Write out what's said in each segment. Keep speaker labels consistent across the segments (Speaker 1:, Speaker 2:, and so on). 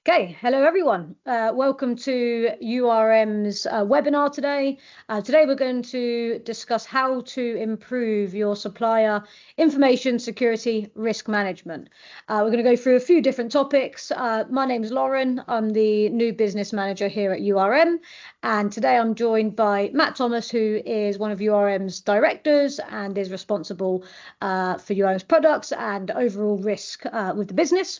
Speaker 1: Okay, hello everyone. Welcome to URM's webinar today. Today we're going to discuss how to improve your supplier information security risk management. We're going to go through a few different topics. My name is Lauren. I'm the new business manager here at URM. And today I'm joined by Matt Thomas, who is one of URM's directors and is responsible for URM's products and overall risk with the business.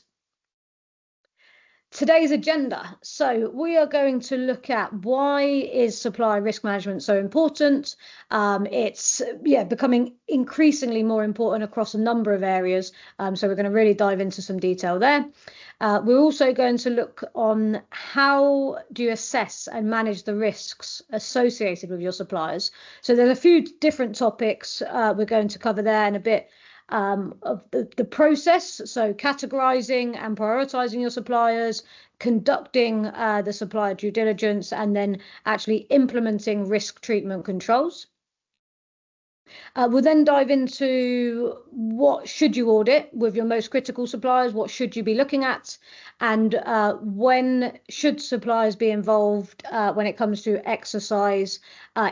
Speaker 1: Today's agenda. So we are going to look at why is supplier risk management so important. It's becoming increasingly more important across a number of areas. So we're going to really dive into some detail there. We're also going to look on how do you assess and manage the risks associated with your suppliers. So there's a few different topics we're going to cover there in a bit. Of the process, so categorizing and prioritizing your suppliers, conducting the supplier due diligence, and then actually implementing risk treatment controls. We'll then dive into what should you audit with your most critical suppliers, what should you be looking at, and when should suppliers be involved when it comes to exercise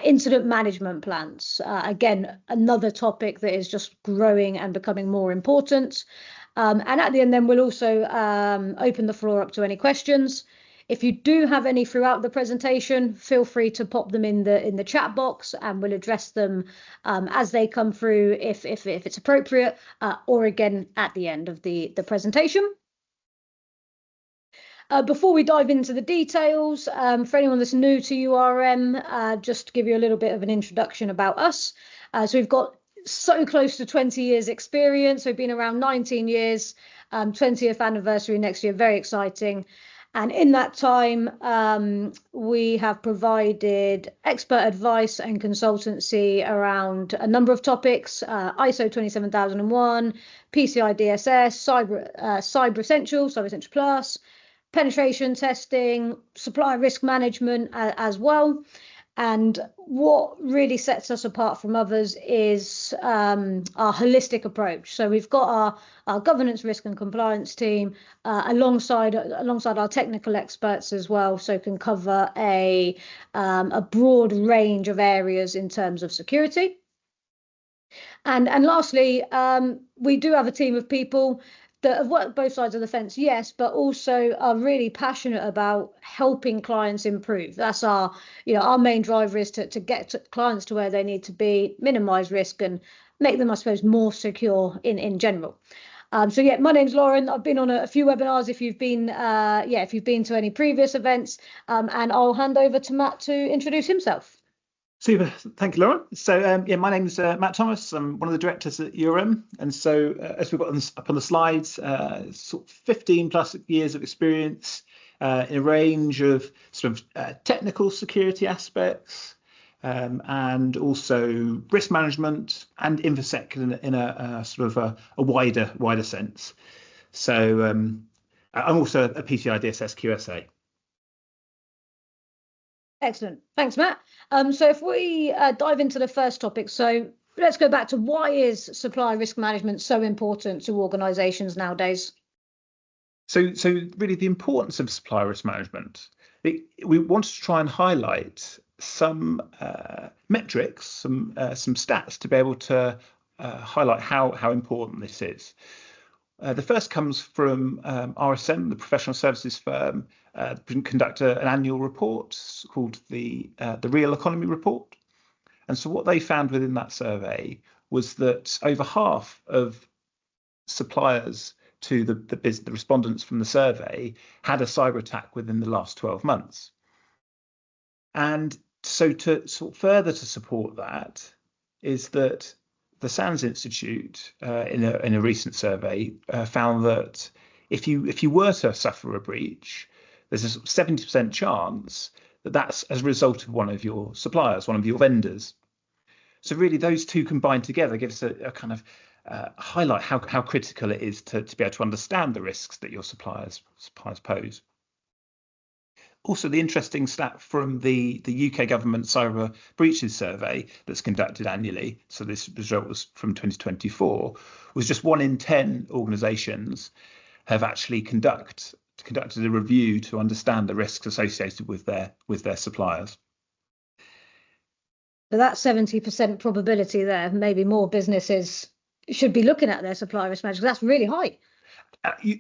Speaker 1: incident management plans. Again, another topic that is just growing and becoming more important. And at the end then we'll also open the floor up to any questions. If you do have any throughout the presentation, feel free to pop them in the chat box and we'll address them as they come through if it's appropriate, or again at the end of the presentation. Before we dive into the details, for anyone that's new to URM, just to give you a little bit of an introduction about us. So we've got so close to 20 years experience. We've been around 19 years, 20th anniversary next year, very exciting. And in that time, we have provided expert advice and consultancy around a number of topics, ISO 27001, PCI DSS, Cyber Essentials, Cyber Essentials Plus, penetration testing, supplier risk management as well. And what really sets us apart from others is our holistic approach. So we've got our governance, risk and compliance team alongside our technical experts as well, so can cover a broad range of areas in terms of security. And lastly, we do have a team of people that have worked both sides of the fence, yes, but also are really passionate about helping clients improve. That's our main driver is to get clients to where they need to be, minimize risk and make them, I suppose, more secure in general. So yeah, my name's Lauren. I've been on a few webinars if you've been to any previous events, and I'll hand over to Matt to introduce himself.
Speaker 2: Super, thank you, Lauren. So my name's Matt Thomas. I'm one of the directors at URM, and so as we've got up on the slides, sort of 15 plus years of experience in a range of sort of technical security aspects, and also risk management and InfoSec in a sort of a wider sense. So I'm also a PCI DSS QSA.
Speaker 1: Excellent. Thanks, Matt. So if we dive into the first topic, so let's go back to why is supplier risk management so important to organisations nowadays?
Speaker 2: So really the importance of supplier risk management, we wanted to try and highlight some metrics, some stats to be able to highlight how important this is. The first comes from RSM, the professional services firm, conduct an annual report called the Real Economy Report. And so what they found within that survey was that over half of suppliers to the respondents from the survey had a cyber attack within the last 12 months. And so to further to support that is that the SANS Institute in a recent survey found that if you were to suffer a breach, there's a 70% chance that that's as a result of one of your suppliers, one of your vendors. So really those two combined together gives a kind of highlight how critical it is to be able to understand the risks that your suppliers pose. Also, the interesting stat from the UK government cyber breaches survey that's conducted annually, so this result was from 2024, was just 1 in 10 organisations have actually conduct conducted a review to understand the risks associated with their suppliers.
Speaker 1: So that 70% probability there, maybe more businesses should be looking at their supplier risk management. That's really high.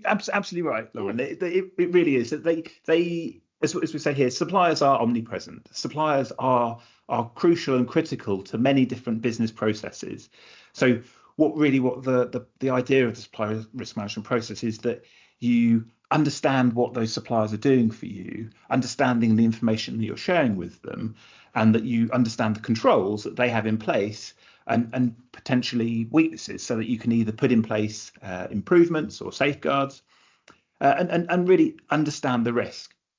Speaker 2: Absolutely right, Lauren. It really is. They as we say here, suppliers are omnipresent. Suppliers are crucial and critical to many different business processes. So what the idea of the supplier risk management process is that you understand what those suppliers are doing for you, understanding the information that you're sharing with them, and that you understand the controls that they have in place and potentially weaknesses, so that you can either put in place improvements or safeguards and really understand the risk.